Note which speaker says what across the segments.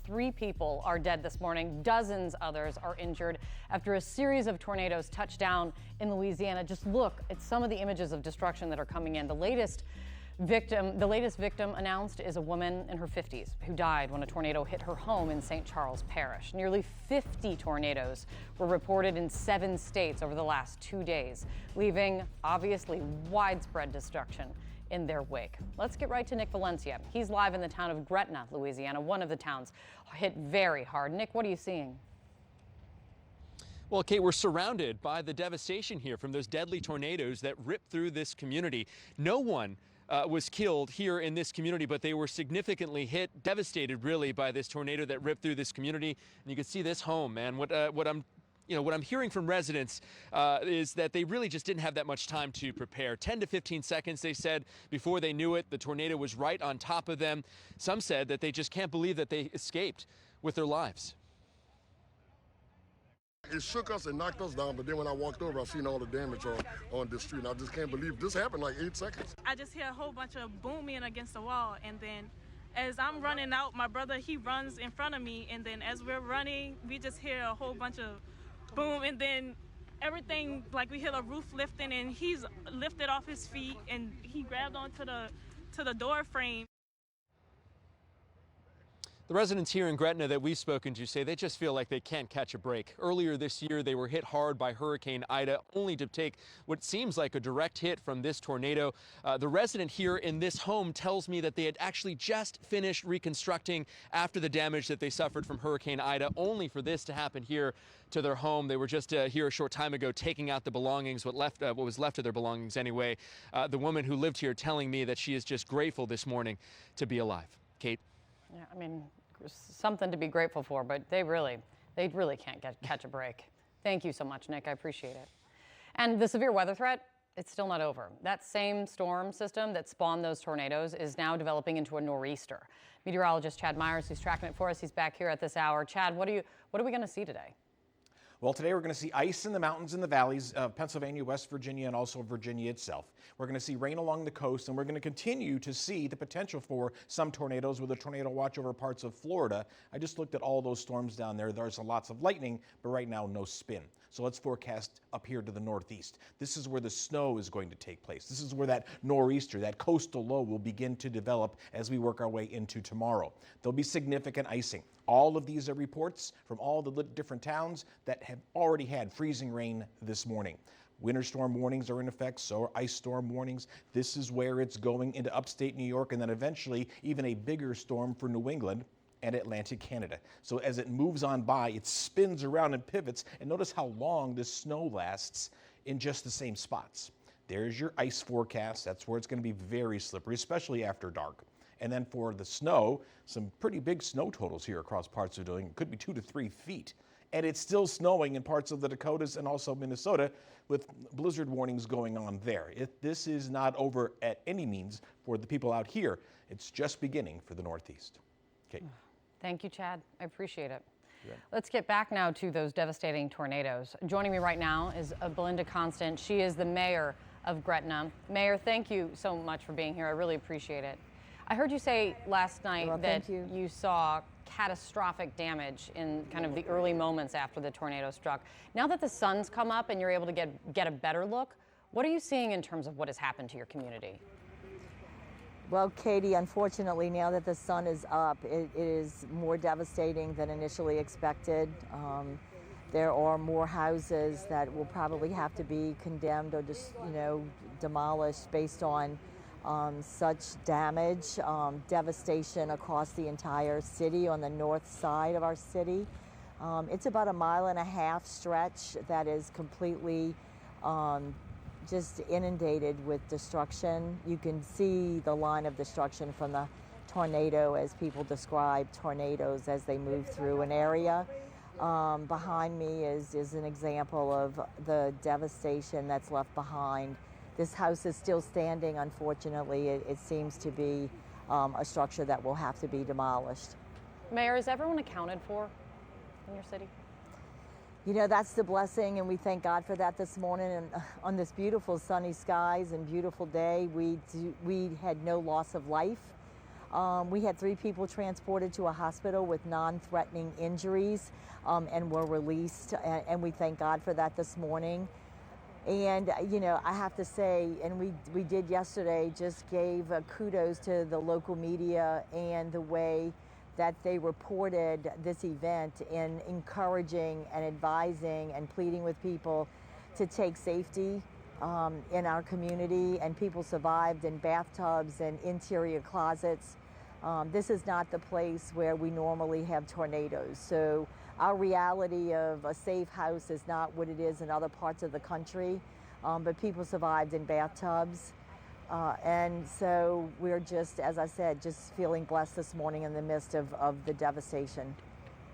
Speaker 1: 3 people are dead this morning. Dozens others are injured after a series of tornadoes touched down in Louisiana. Just look at some of the images of destruction that are coming in. The latest victim announced is a woman in her 50s who died when a tornado hit her home in St. Charles Parish. Nearly 50 tornadoes were reported in 7 states over the last 2 days, leaving obviously widespread destruction in their wake. Let's get right to Nick Valencia. He's live in the town of Gretna, Louisiana, one of the towns hit very hard. Nick, what are you seeing?
Speaker 2: Well, Kate, we're surrounded by the devastation here from those deadly tornadoes that ripped through this community. No one was killed here in this community, but they were significantly hit, devastated really by this tornado that ripped through this community. And you can see this home, man. What I'm hearing from residents is that they really just didn't have that much time to prepare. 10 to 15 seconds, they said, before they knew it, the tornado was right on top of them. Some said that they just can't believe that they escaped with their lives.
Speaker 3: It shook us and knocked us down, but then when I walked over, I seen all the damage on the street, and I just can't believe this happened like 8 seconds.
Speaker 4: I just hear a whole bunch of booming against the wall, and then as I'm running out, my brother, he runs in front of me, and then as we're running, we just hear a whole bunch of boom, and then everything, like we hear the roof lifting, and he's lifted off his feet, and he grabbed onto the door frame.
Speaker 2: The residents here in Gretna that we've spoken to say they just feel like they can't catch a break. Earlier this year, they were hit hard by Hurricane Ida, only to take what seems like a direct hit from this tornado. The resident here in this home tells me that they had actually just finished reconstructing after the damage that they suffered from Hurricane Ida, only for this to happen here to their home. They were just here a short time ago taking out the belongings, what was left of their belongings anyway. The woman who lived here telling me that she is just grateful this morning to be alive. Kate?
Speaker 1: Yeah, I mean, something to be grateful for, but they really can't catch a break. Thank you so much, Nick. I appreciate it. And the severe weather threat, it's still not over. That same storm system that spawned those tornadoes is now developing into a nor'easter. Meteorologist Chad Myers, who's tracking it for us, he's back here at this hour. Chad, what are we going to see today?
Speaker 5: Well, today we're going to see ice in the mountains and the valleys of Pennsylvania, West Virginia, and also Virginia itself. We're going to see rain along the coast, and we're going to continue to see the potential for some tornadoes with a tornado watch over parts of Florida. I just looked at all those storms down there. There's lots of lightning, but right now no spin. So let's forecast up here to the northeast. This is where the snow is going to take place. This is where that nor'easter, that coastal low, will begin to develop as we work our way into tomorrow. There'll be significant icing. All of these are reports from all the different towns that have already had freezing rain this morning. Winter storm warnings are in effect, so are ice storm warnings. This is where it's going into upstate New York, and then eventually even a bigger storm for New England and Atlantic Canada. So as it moves on by, it spins around and pivots, and notice how long this snow lasts in just the same spots. There's your ice forecast. That's where it's going to be very slippery, especially after dark. And then for the snow, some pretty big snow totals here across parts of the building. It could be 2 to 3 feet. And it's still snowing in parts of the Dakotas and also Minnesota, with blizzard warnings going on there. This is not over at any means for the people out here. It's just beginning for the Northeast. Kate.
Speaker 1: Thank you, Chad. I appreciate it. Yeah. Let's get back now to those devastating tornadoes. Joining me right now is Belinda Constant. She is the mayor of Gretna. Mayor, thank you so much for being here. I really appreciate it. I heard you say last night that you saw catastrophic damage in kind of the early moments after the tornado struck. Now that the sun's come up and you're able to get a better look, what are you seeing in terms of what has happened to your community?
Speaker 6: Well, Katie, unfortunately, now that the sun is up, it is more devastating than initially expected. There are more houses that will probably have to be condemned or just, demolished based on such damage, devastation across the entire city on the north side of our city. It's about a 1.5 mile stretch that is completely just inundated with destruction. You can see the line of destruction from the tornado as people describe tornadoes as they move through an area. Behind me is an example of the devastation that's left behind. This house is still standing, unfortunately. It seems to be a structure that will have to be demolished.
Speaker 1: Mayor, is everyone accounted for in your city?
Speaker 6: That's the blessing, and we thank God for that this morning. And on this beautiful sunny skies and beautiful day, we had no loss of life. We had 3 people transported to a hospital with non-threatening injuries and were released, and we thank God for that this morning. And, you know, I have to say, and we did yesterday, just gave kudos to the local media and the way that they reported this event in encouraging and advising and pleading with people to take safety in our community, and people survived in bathtubs and interior closets. This is not the place where we normally have tornadoes. So our reality of a safe house is not what it is in other parts of the country, but people survived in bathtubs. And so we're just, as I said, just feeling blessed this morning in the midst of the devastation.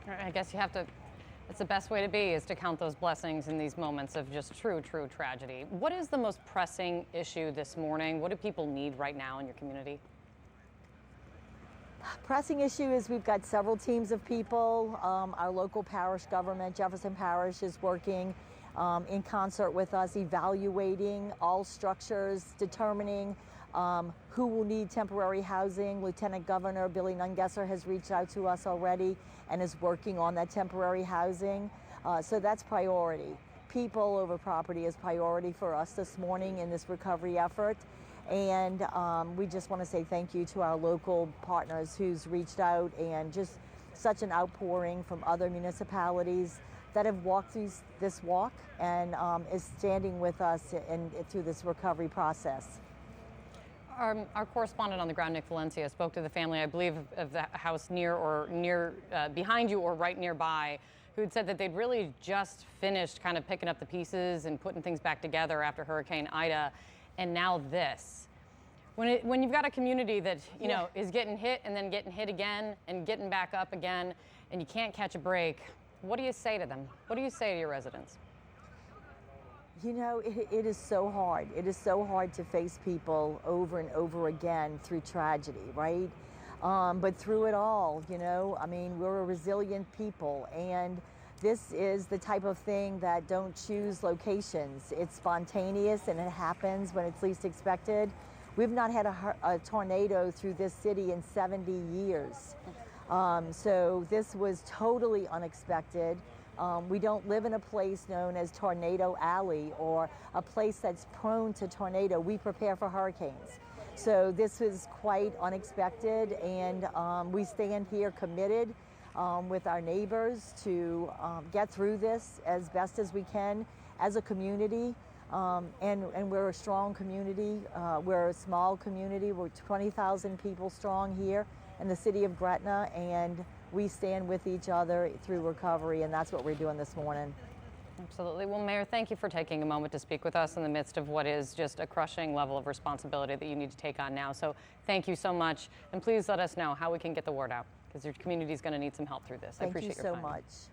Speaker 1: I guess you have to, it's the best way to be, is to count those blessings in these moments of just true tragedy. What is the most pressing issue this morning? What do people need right now in your community?
Speaker 6: Pressing issue is we've got several teams of people. Our local parish government, Jefferson Parish, is working in concert with us, evaluating all structures, determining who will need temporary housing. Lieutenant Governor Billy Nungesser has reached out to us already and is working on that temporary housing. So that's priority. People over property is priority for us this morning in this recovery effort. And we just want to say thank you to our local partners who's reached out, and just such an outpouring from other municipalities that have walked through this walk and is standing with us through this recovery process.
Speaker 1: Our correspondent on the ground, Nick Valencia, spoke to the family, I believe, of the house near behind you or right nearby, who had said that they'd really just finished kind of picking up the pieces and putting things back together after Hurricane Ida, and now this. When you've got a community that you know is getting hit and then getting hit again and getting back up again, and you can't catch a break, what do you say to them? What do you say to your residents?
Speaker 6: You know, it is so hard. It is so hard to face people over and over again through tragedy, right? But through it all, you know, I mean, we're a resilient people, and this is the type of thing that don't choose locations. It's spontaneous, and it happens when it's least expected. We've not had a tornado through this city in 70 years. So this was totally unexpected. We don't live in a place known as Tornado Alley or a place that's prone to tornado. We prepare for hurricanes. So this was quite unexpected, and we stand here committed with our neighbors to get through this as best as we can as a community. And we're a strong community. We're a small community. We're 20,000 people strong here in the city of Gretna, and we stand with each other through recovery, and that's what we're doing this morning.
Speaker 1: Absolutely. Well, Mayor, thank you for taking a moment to speak with us in the midst of what is just a crushing level of responsibility that you need to take on now. So thank you so much, and please let us know how we can get the word out, because your community is going to need some help through this. I appreciate your time.
Speaker 6: Thank you so much.